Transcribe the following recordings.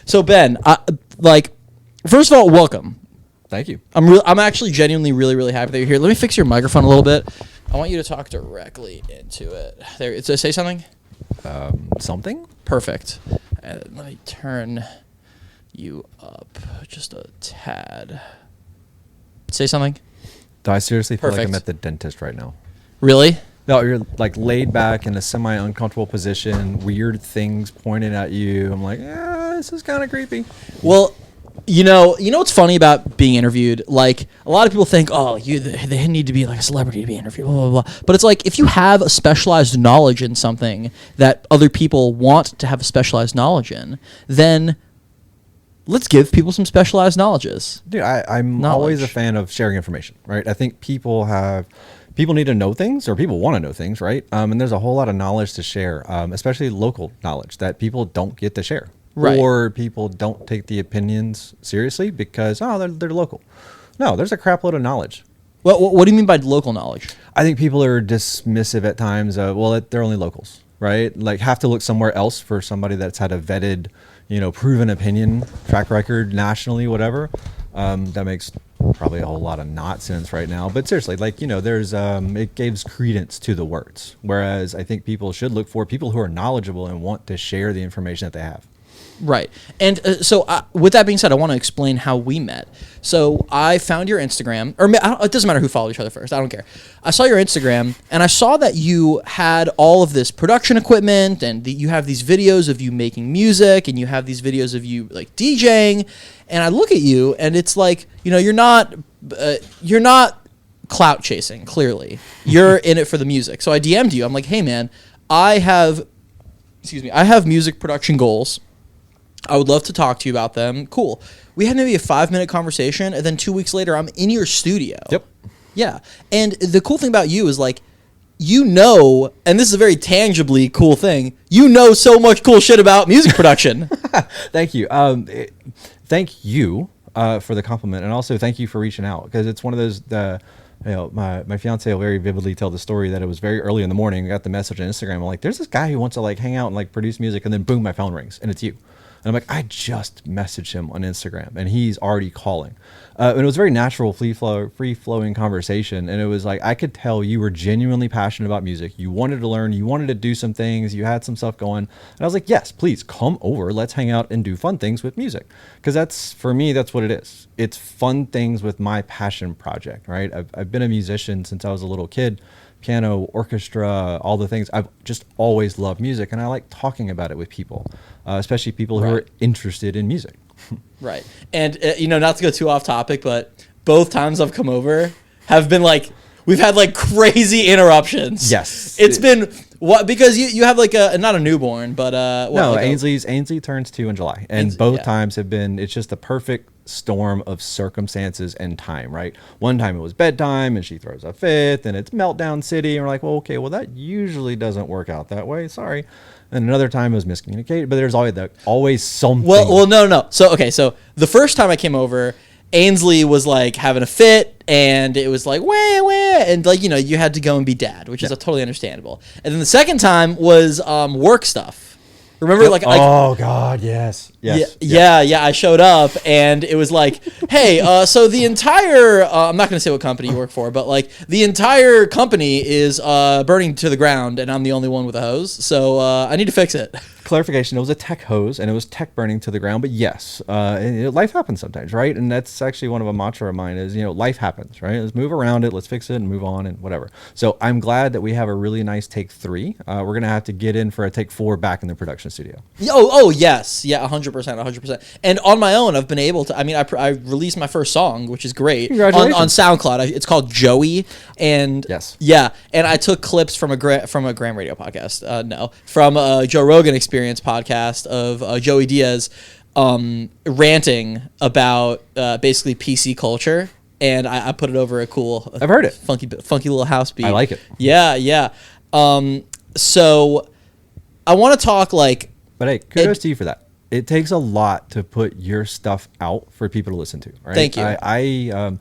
So Ben, first of all, welcome. Thank you. I'm actually genuinely really happy that you're here. Let me fix your microphone a little bit. I want you to talk directly into it. There, say something. Something? Perfect. Let me turn you up just a tad. Say something. Do I seriously feel like Perfect. I'm at the dentist right now? Really? No, you're like laid back in a semi-uncomfortable position, weird things pointed at you. I'm like, this is kind of creepy. Well, you know what's funny about being interviewed? Like, a lot of people think, oh, they need to be like a celebrity to be interviewed, blah, blah, blah. But it's like, if you have a specialized knowledge in something that other people want to have a specialized knowledge in, then let's give people some specialized knowledges. Dude, I'm always a fan of sharing information, right? I think people need to know things, or people want to know things, right? And there's a whole lot of knowledge to share, especially local knowledge that people don't get to share. Right. Or people don't take the opinions seriously because, they're local. No, there's a crap load of knowledge. What do you mean by local knowledge? I think people are dismissive at times of, they're only locals, right? Like, have to look somewhere else for somebody that's had a vetted, proven opinion, track record nationally, whatever. That makes probably a whole lot of not sense right now. But seriously, there's, it gives credence to the words. Whereas I think people should look for people who are knowledgeable and want to share the information that they have. Right. And so with that being said, I want to explain how we met. So I found your Instagram, or it doesn't matter who followed each other first. I don't care. I saw your Instagram, and I saw that you had all of this production equipment, and you have these videos of you making music, and you have these videos of you like DJing. And I look at you, and it's like, you're not clout chasing. Clearly, you're in it for the music. So I DM'd you. I'm like, hey man, I have music production goals. I would love to talk to you about them. Cool. We had maybe a 5-minute conversation, and then 2 weeks later, I'm in your studio. Yep. Yeah. And the cool thing about you is, like, and this is a very tangibly cool thing, so much cool shit about music production. Thank you. Thank you for the compliment, and also thank you for reaching out, because it's one of those, my fiance will very vividly tell the story that it was very early in the morning. I got the message on Instagram. I'm like, there's this guy who wants to like hang out and like produce music, and then boom, my phone rings, and it's you. And I'm like, I just messaged him on Instagram, and he's already calling. And it was a very natural, free-flowing conversation. And it was like, I could tell you were genuinely passionate about music. You wanted to learn. You wanted to do some things. You had some stuff going. And I was like, yes, please come over. Let's hang out and do fun things with music. Because for me, that's what it is. It's fun things with my passion project, right? I've been a musician since I was a little kid. Piano, orchestra, all the things. I've just always loved music, and I like talking about it with people, especially people who are interested in music. Right. And, not to go too off topic, but both times I've come over have been like, we've had like crazy interruptions. Yes. It's been, because you have like not a newborn, but. Ainsley turns 2 in July, and both times have been, it's just the perfect storm of circumstances and time, right? One time it was bedtime and she throws a fit, and it's meltdown city, and we're like, that usually doesn't work out that way, sorry. And another time it was miscommunicated, but there's always something. Well, no. So the first time I came over, Ainsley was like having a fit, and it was like, wah, and like, you had to go and be dad, which is totally understandable. And then the second time was work stuff. Remember, oh God, yes. Yeah. I showed up, and it was like, hey, so the entire, I'm not going to say what company you work for, but like the entire company is burning to the ground, and I'm the only one with a hose, so I need to fix it. Clarification, it was a tech hose, and it was tech burning to the ground, but yes, life happens sometimes, right? And that's actually one of a mantra of mine is, life happens, right? Let's move around it, let's fix it and move on and whatever. So I'm glad that we have a really nice take 3. We're going to have to get in for a take 4 back in the production studio. Oh yes. Yeah, 100%. And on my own, I've been able to, I released my first song, which is great. Congratulations. On SoundCloud. It's called Joey. And yes. Yeah. And I took clips from a Graham Radio podcast. From a Joe Rogan Experience podcast of Joey Diaz ranting about basically PC culture, and I put it over a cool, I've heard it, funky little house beat. I like it. Yeah. So I want to talk like, but hey, kudos to you for that. It takes a lot to put your stuff out for people to listen to, right? Thank you.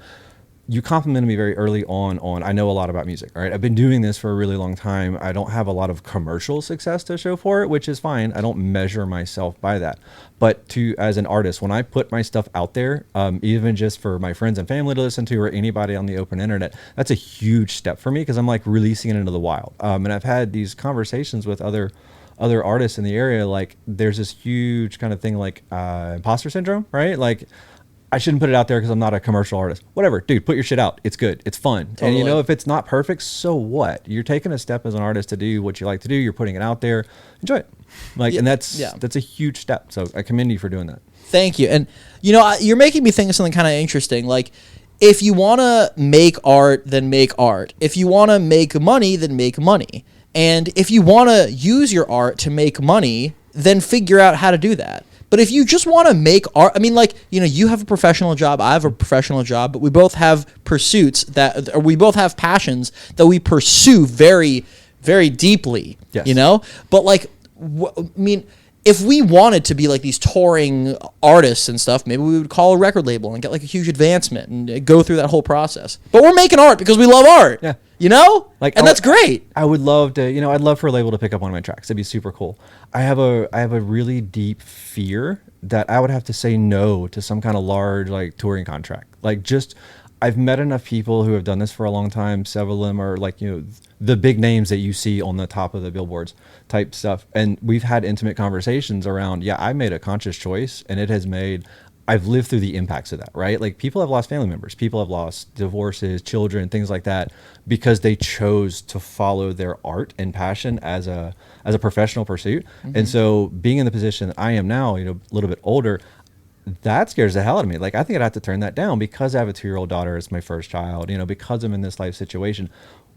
you complimented me very early on I know a lot about music. All right, I've been doing this for a really long time. I don't have a lot of commercial success to show for it, which is fine. I don't measure myself by that. But to as an artist, when I put my stuff out there, even just for my friends and family to listen to, or anybody on the open internet, that's a huge step for me, because I'm like releasing it into the wild. And I've had these conversations with other artists in the area. Like, there's this huge kind of thing like imposter syndrome, right? Like, I shouldn't put it out there because I'm not a commercial artist. Whatever, dude, put your shit out. It's good. It's fun. Totally. And you know, if it's not perfect, so what? You're taking a step as an artist to do what you like to do. You're putting it out there. Enjoy it. Like, and that's a huge step. So I commend you for doing that. Thank you. And, you know, you're making me think of something kind of interesting. Like, if you want to make art, then make art. If you want to make money, then make money. And if you want to use your art to make money, then figure out how to do that. But if you just want to make art, I mean, like, you know, you have a professional job, I have a professional job, but we both have pursuits or we both have passions that we pursue very, very deeply, you know? But like, I mean, if we wanted to be like these touring artists and stuff, maybe we would call a record label and get like a huge advancement and go through that whole process. But we're making art because we love art. Yeah. You know? Like, and that's great. I would love to, you know, I'd love for a label to pick up one of my tracks. It'd be super cool. I have a really deep fear that I would have to say no to some kind of large like touring contract. Like, just, I've met enough people who have done this for a long time. Several of them are like, you know, the big names that you see on the top of the billboards type stuff. And we've had intimate conversations around, yeah, I made a conscious choice, and it has made, I've lived through the impacts of that, right? Like, people have lost family members, people have lost divorces, children, things like that, because they chose to follow their art and passion as a professional pursuit. Mm-hmm. And so being in the position that I am now, you know, a little bit older, that scares the hell out of me. Like, I think I'd have to turn that down because I have a 2-year-old daughter. It's my first child, you know, because I'm in this life situation.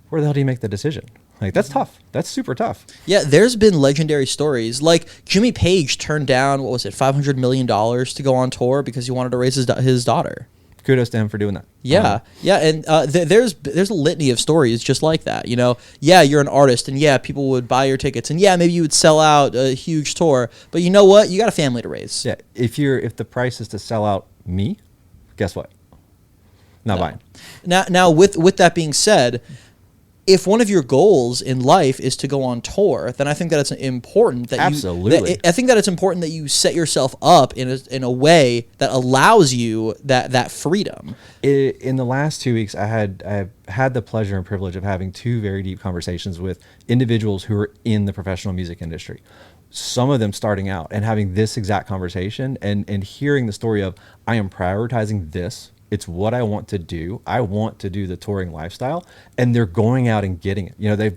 Where the hell do you make the decision? Like, that's tough. That's super tough. Yeah, there's been legendary stories. Like, Jimmy Page turned down, what was it, $500 million to go on tour because he wanted to raise his daughter. Kudos to him for doing that. Yeah, and there's a litany of stories just like that. You know, yeah, you're an artist, and yeah, people would buy your tickets, and yeah, maybe you would sell out a huge tour, but you know what? You got a family to raise. Yeah, if the price is to sell out me, guess what? Not buying. Now, with that being said, if one of your goals in life is to go on tour, then I think that it's important that I think that it's important that you set yourself up in a way that allows you that freedom. In the last 2 weeks, I've had the pleasure and privilege of having 2 very deep conversations with individuals who are in the professional music industry. Some of them starting out and having this exact conversation and hearing the story of, I am prioritizing this. It's what I want to do. I want to do the touring lifestyle, and they're going out and getting it. You know,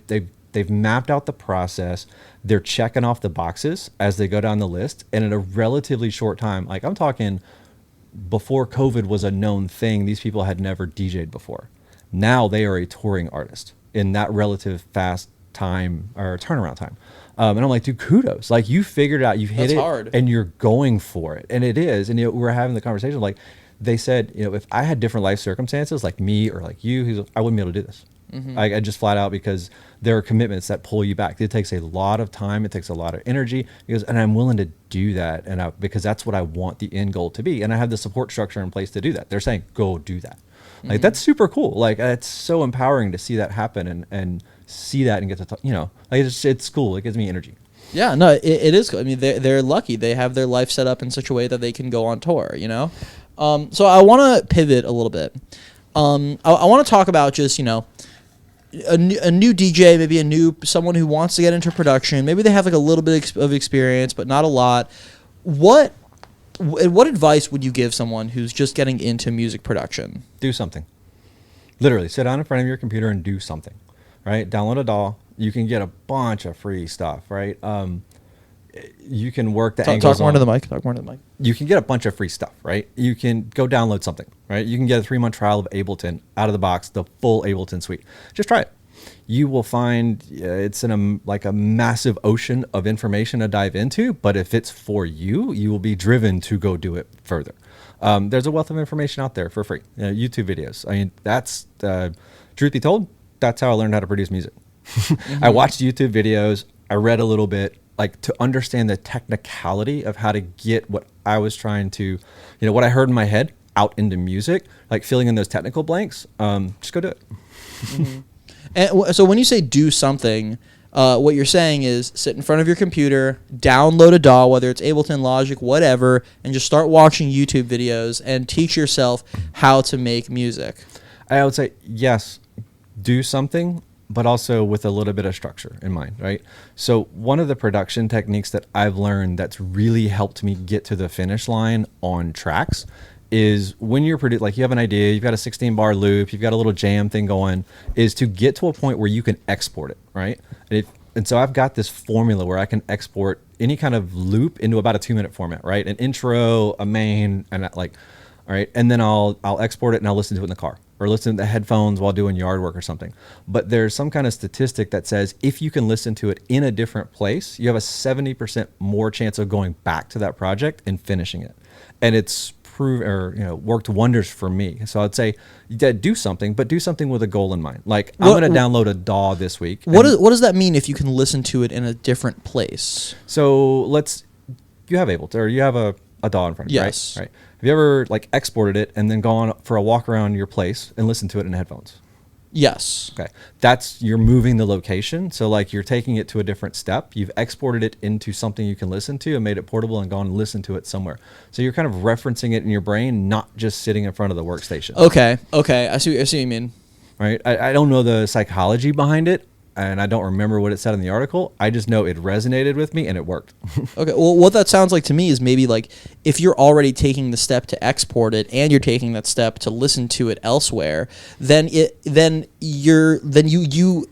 they've mapped out the process. They're checking off the boxes as they go down the list, and in a relatively short time, like, I'm talking before COVID was a known thing, these people had never DJ'd before. Now they are a touring artist in that relative fast time or turnaround time. And I'm like, dude, kudos. Like, you figured it out, you've hit it, hard. And you're going for it. And it is. And, you know, we're having the conversation like, they said, you know, if I had different life circumstances like me or like you, I wouldn't be able to do this. Mm-hmm. I just flat out, because there are commitments that pull you back. It takes a lot of time. It takes a lot of energy. Because, and I'm willing to do that, because that's what I want the end goal to be. And I have the support structure in place to do that. They're saying, go do that. Mm-hmm. Like, that's super cool. Like, it's so empowering to see that happen and see that and get to, you know, like, it's cool. It gives me energy. Yeah, no, it is cool. I mean, they're lucky. They have their life set up in such a way that they can go on tour, you know? So I want to pivot a little bit. I want to talk about just, you know, a new DJ, maybe someone who wants to get into production. Maybe they have like a little bit of experience, but not a lot. What advice would you give someone who's just getting into music production? Do something. Literally, sit down in front of your computer and do something, right? Download a DAW. You can get a bunch of free stuff, right? You can work the angles. Talk more to the mic. You can get a bunch of free stuff, right? You can go download something, right? You can get a 3-month trial of Ableton out of the box, the full Ableton suite. Just try it. You will find it's in a massive ocean of information to dive into, but if it's for you, you will be driven to go do it further. There's a wealth of information out there for free. You know, YouTube videos. I mean, that's truth be told, that's how I learned how to produce music. Mm-hmm. I watched YouTube videos. I read a little bit, like, to understand the technicality of how to get what I was trying to, you know, what I heard in my head out into music, like filling in those technical blanks, just go do it. Mm-hmm. And so when you say do something, what you're saying is sit in front of your computer, download a DAW, whether it's Ableton, Logic, whatever, and just start watching YouTube videos and teach yourself how to make music. I would say, yes, do something, but also with a little bit of structure in mind, right? So one of the production techniques that I've learned that's really helped me get to the finish line on tracks is when you're like you have an idea, you've got a 16 bar loop, you've got a little jam thing going, is to get to a point where you can export it, right? And so I've got this formula where I can export any kind of loop into about a 2-minute format, right? An intro, a main, and like, all right, and then I'll export it and I'll listen to it in the car or listen to the headphones while doing yard work or something. But there's some kind of statistic that says if you can listen to it in a different place, you have a 70% more chance of going back to that project and finishing it. And it's worked wonders for me. So I'd say do something, but do something with a goal in mind. Like I'm going to download a DAW this week. What does that mean if you can listen to it in a different place? So you have Ableton or you have a DAW in front of you, yes. Right? Have you ever like exported it and then gone for a walk around your place and listened to it in headphones? Yes. Okay. You're moving the location. So like you're taking it to a different step. You've exported it into something you can listen to and made it portable and gone and listened to it somewhere. So you're kind of referencing it in your brain, not just sitting in front of the workstation. Okay. I see what you mean. Right. I don't know the psychology behind it. And I don't remember what it said in the article. I just know it resonated with me and it worked. Okay. Well, what that sounds like to me is maybe like if you're already taking the step to export it and you're taking that step to listen to it elsewhere, then you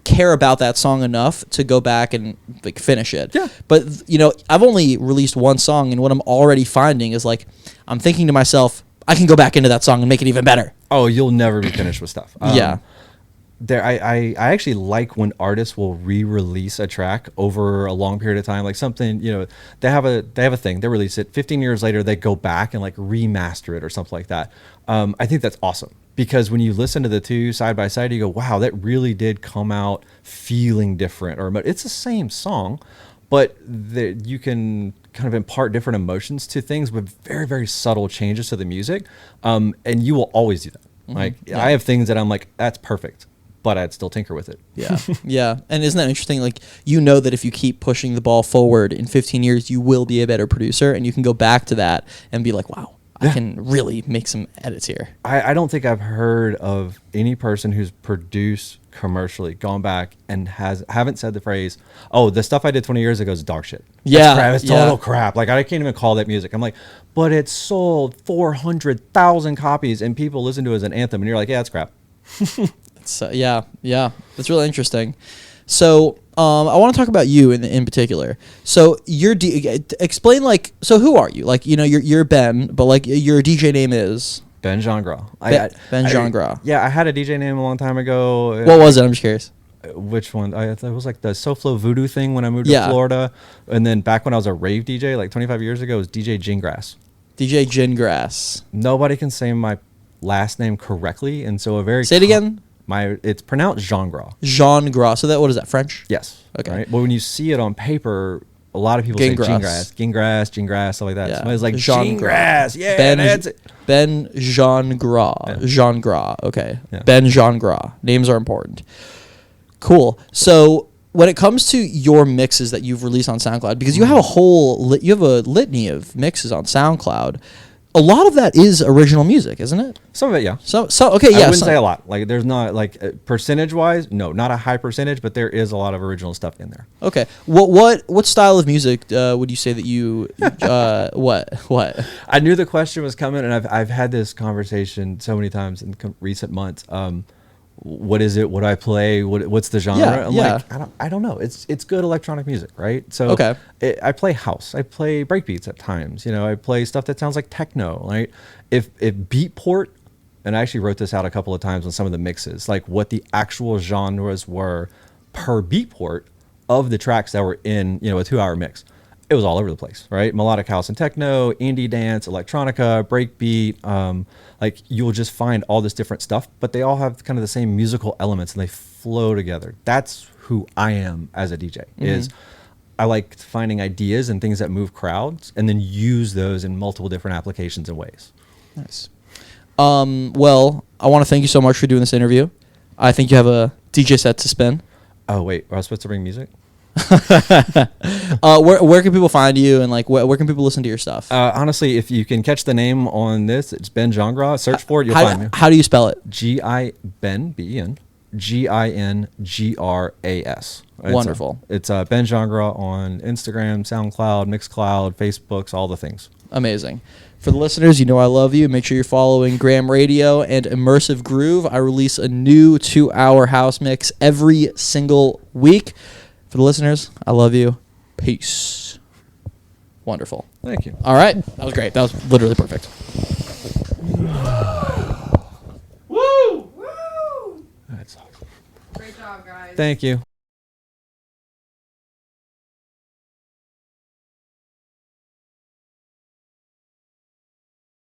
care about that song enough to go back and like finish it. Yeah. But I've only released one song, and what I'm already finding is like I'm thinking to myself, I can go back into that song and make it even better. Oh, you'll never be finished with stuff. Yeah. I actually like when artists will re-release a track over a long period of time, like something, they have a thing, they release it 15 years later, they go back and like remaster it or something like that. I think that's awesome because when you listen to the two side by side, you go, wow, that really did come out feeling different, or it's the same song, but you can kind of impart different emotions to things with very, very subtle changes to the music. And you will always do that. Mm-hmm. Like I have things that I'm like, that's perfect, but I'd still tinker with it. Yeah. Yeah. And isn't that interesting? Like, that if you keep pushing the ball forward in 15 years, you will be a better producer, and you can go back to that and be like, wow, I can really make some edits here. I don't think I've heard of any person who's produced commercially gone back and haven't said the phrase, oh, the stuff I did 20 years ago is dog shit. Yeah. Crap. It's total crap. Like, I can't even call that music. I'm like, but it sold 400,000 copies and people listen to it as an anthem. And you're like, yeah, it's crap. Yeah, that's really interesting. So I want to talk about you in particular. So explain so who are you? Like you're Ben, but like your DJ name is Ben Gingras. Ben Gingras. Yeah, I had a DJ name a long time ago. What was it? I'm just curious. Which one? It was like the SoFlo Voodoo thing when I moved to Florida, and then back when I was a rave DJ like 25 years ago, it was DJ Gingras. DJ Gingras. Nobody can say my last name correctly, and so say it again. It's pronounced Gingras. Gingras. So what is that, French? Yes. Okay. Right? But when you see it on paper, a lot of people say Gingras, stuff like that. Yeah. Somebody's like Gingras. Yeah, that's it. Ben Gingras. Yeah. Gingras. Okay. Yeah. Ben Gingras. Names are important. Cool. So when it comes to your mixes that you've released on SoundCloud, because you have a litany of mixes on SoundCloud. A lot of that is original music, isn't it? Some of it, yeah. So okay, yeah. I wouldn't say a lot. Like, there's not percentage-wise, no, not a high percentage, but there is a lot of original stuff in there. Okay. What style of music would you say that you what? I knew the question was coming, and I've had this conversation so many times in recent months. What is it? What do I play? What's the genre? I'm like, I don't know. It's good electronic music, right? So okay. I play house. I play breakbeats at times. I play stuff that sounds like techno, right? If Beatport, and I actually wrote this out a couple of times on some of the mixes, like what the actual genres were per Beatport of the tracks that were in, a 2-hour mix. It was all over the place, right? Melodic house and techno, indie dance, electronica, breakbeat. Like, you'll just find all this different stuff, but they all have kind of the same musical elements and they flow together. That's who I am as a DJ. Mm-hmm. Is I like finding ideas and things that move crowds and then use those in multiple different applications and ways. Nice. Well, I want to thank you so much for doing this interview. I think you have a DJ set to spin. Oh wait, I was supposed to bring music. Where can people find you, and like where can people listen to your stuff? Honestly, if you can catch the name on this, it's Ben Gingras. Search for it, you'll find me. How do you spell it? Ben BEN GINGRAS. Wonderful. It's Ben Gingras on Instagram, SoundCloud, Mixcloud, Facebooks, all the things. Amazing. For the listeners, you know I love you. Make sure you're following Graham Radio and Immersive Groove. I release a new 2-hour house mix every single week. For the listeners, I love you. Peace. Wonderful. Thank you. All right. That was great. That was literally perfect. Woo! That's awesome. Great job, guys. Thank you.